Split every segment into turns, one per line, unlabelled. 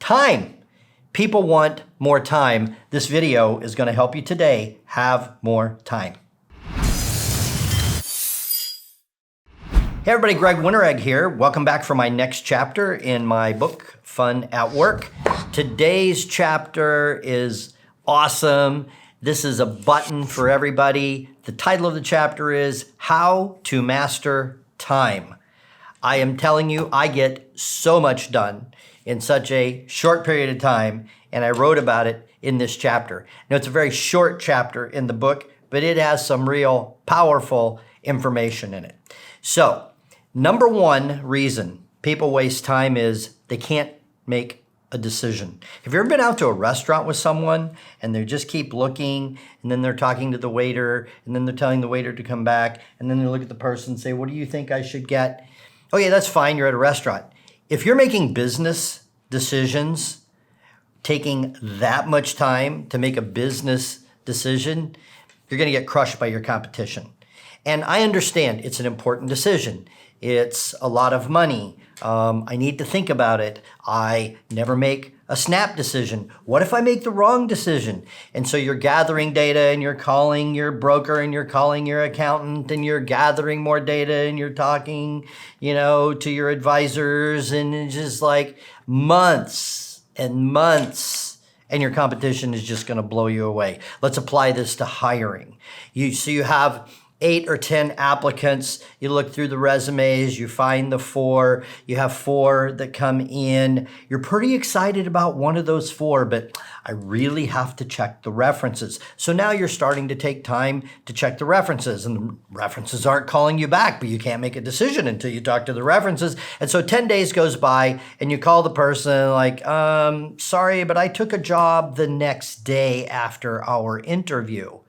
Time. People want more time. This video is going to help you today have more time. Hey everybody, Greg Winteregg here. Welcome back for my next chapter in my book, Fun at Work. Today's chapter is awesome. This is a button for everybody. The title of the chapter is How to Master Time. I am telling you, I get so much done in such a short period of time, and I wrote about it in this chapter. Now, it's a very short chapter in the book, but it has some real powerful information in it. So, number one reason people waste time is they can't make a decision. Have you ever been out to a restaurant with someone and they just keep looking, and then they're talking to the waiter, and then they're telling the waiter to come back, and then they look at the person and say, "What do you think I should get?" Oh yeah, that's fine, you're at a restaurant. If you're making business decisions, taking that much time to make a business decision, you're gonna get crushed by your competition. And I understand it's an important decision. It's a lot of money. I need to think about it. I never make a snap decision. What if I make the wrong decision? And so you're gathering data, and you're calling your broker, and you're calling your accountant, and you're gathering more data, and you're talking, to your advisors, and it's just like months and months, and your competition is just gonna blow you away. Let's apply this to hiring. So you have 8 or 10 applicants, you look through the resumes, you find the 4, you have 4 that come in. You're pretty excited about one of those 4, but I really have to check the references. So now you're starting to take time to check the references, and the references aren't calling you back, but you can't make a decision until you talk to the references. And so 10 days goes by and you call the person like, sorry, but I took a job the next day after our interview.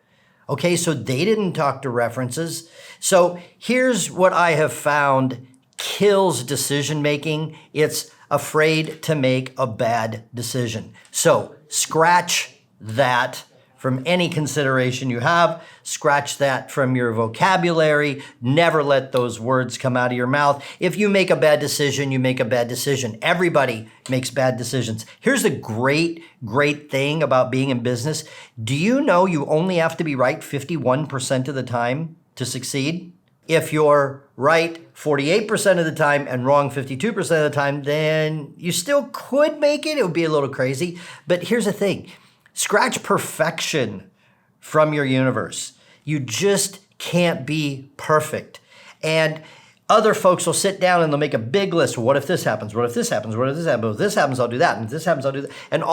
Okay, so they didn't talk to references. So here's what I have found kills decision making. It's afraid to make a bad decision. So scratch that from any consideration you have. Scratch that from your vocabulary. Never let those words come out of your mouth. If you make a bad decision, you make a bad decision. Everybody makes bad decisions. Here's the great thing about being in business. Do you know you only have to be right 51% of the time to succeed? If you're right 48% of the time and wrong 52% of the time, then you still could make it. It would be a little crazy. But here's the thing. Scratch perfection from your universe. You just can't be perfect. And other folks will sit down and they'll make a big list. What if this happens? What if this happens? What if this happens? If this happens, I'll do that. And if this happens, I'll do that. And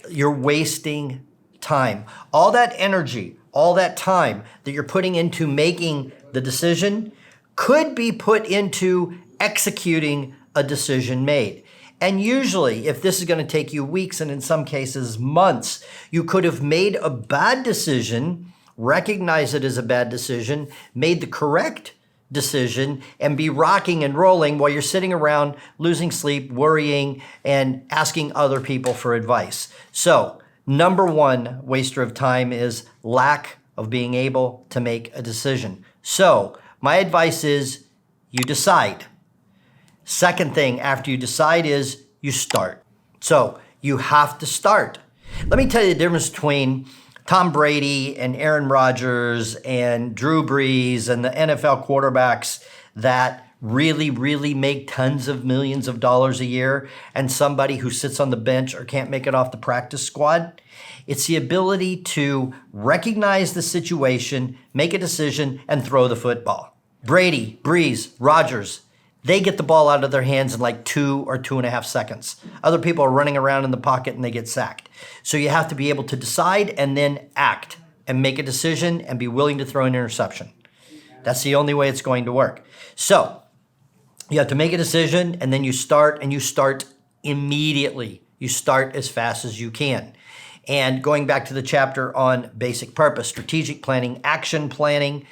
you're wasting time. All that energy, all that time that you're putting into making the decision could be put into executing a decision made. And usually, if this is going to take you weeks and in some cases months, you could have made a bad decision, recognize it as a bad decision, made the correct decision, and be rocking and rolling while you're sitting around losing sleep, worrying, and asking other people for advice. So, number one waster of time is lack of being able to make a decision. So, my advice is you decide. Second thing after you decide is you start. So you have to start. Let me tell you the difference between Tom Brady and Aaron Rodgers and Drew Brees and the NFL quarterbacks that really make tons of millions of dollars a year and somebody who sits on the bench or can't make it off the practice squad. It's the ability to recognize the situation, make a decision, and throw the football. Brady, Brees, Rodgers, they get the ball out of their hands in like 2 or 2.5 seconds. Other people are running around in the pocket and they get sacked. So you have to be able to decide and then act and make a decision and be willing to throw an interception. That's the only way it's going to work. So you have to make a decision, and then you start immediately. You start as fast as you can. And going back to the chapter on basic purpose, strategic planning, action planning,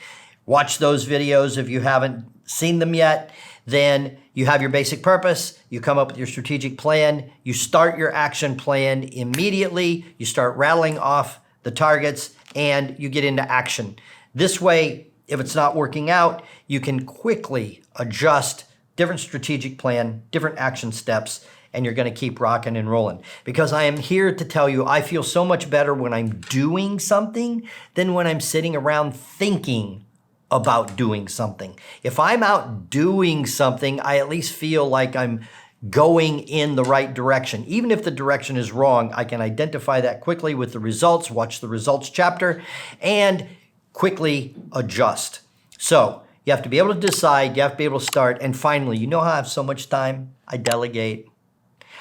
watch those videos if you haven't seen them yet. Then you have your basic purpose, you come up with your strategic plan, you start your action plan immediately, you start rattling off the targets, and you get into action. This way, if it's not working out, you can quickly adjust different strategic plan, different action steps, and you're going to keep rocking and rolling. Because I am here to tell you, I feel so much better when I'm doing something than when I'm sitting around thinking about doing something. If I'm out doing something, I at least feel like I'm going in the right direction. Even if the direction is wrong, I can identify that quickly with the results, watch the results chapter, and quickly adjust. So you have to be able to decide, you have to be able to start, and finally, you know how I have so much time? I delegate.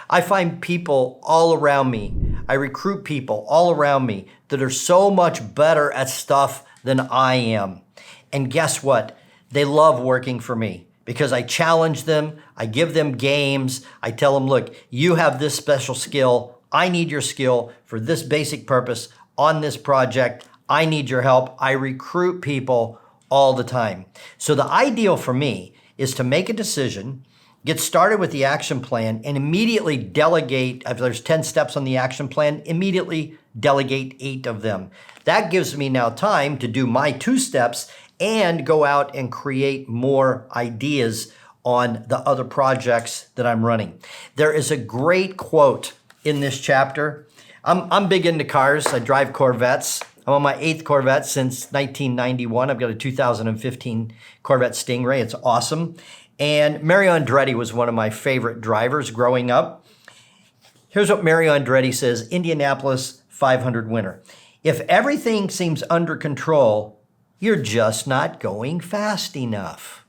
I find people all around me, I recruit people all around me that are so much better at stuff than I am. And guess what? They love working for me because I challenge them, I give them games, I tell them, look, you have this special skill, I need your skill for this basic purpose on this project, I need your help. I recruit people all the time. So the ideal for me is to make a decision, get started with the action plan, and immediately delegate. If there's 10 steps on the action plan, immediately delegate 8 of them. That gives me now time to do my 2 steps and go out and create more ideas on the other projects that I'm running. There is a great quote in this chapter. I'm big into cars. I drive Corvettes. I'm on my 8th Corvette since 1991. I've got a 2015 Corvette Stingray. It's awesome. And Mario Andretti was one of my favorite drivers growing up. Here's what Mario Andretti says, Indianapolis 500 winner. If everything seems under control, you're just not going fast enough.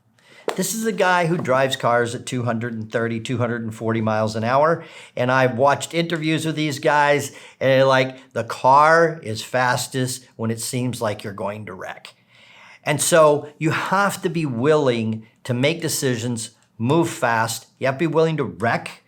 This is a guy who drives cars at 230, 240 miles an hour. And I've watched interviews with these guys, and they're like, the car is fastest when it seems like you're going to wreck. And so you have to be willing to make decisions, move fast. You have to be willing to wreck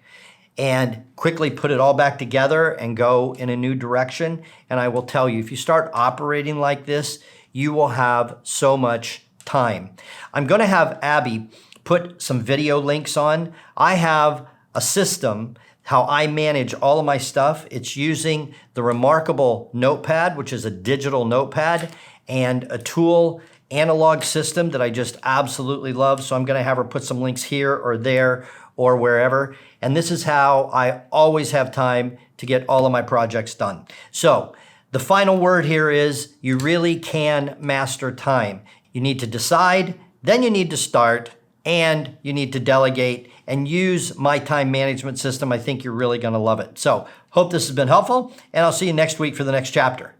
and quickly put it all back together and go in a new direction. And I will tell you, if you start operating like this, you will have so much time. I'm going to have Abby put some video links on. I have a system how I manage all of my stuff. It's using the Remarkable Notepad, which is a digital notepad, and a tool analog system that I just absolutely love. So I'm going to have her put some links here or there or wherever. And this is how I always have time to get all of my projects done. So the final word here is you really can master time. You need to decide, then you need to start, and you need to delegate and use my time management system. I think you're really going to love it. So hope this has been helpful, and I'll see you next week for the next chapter.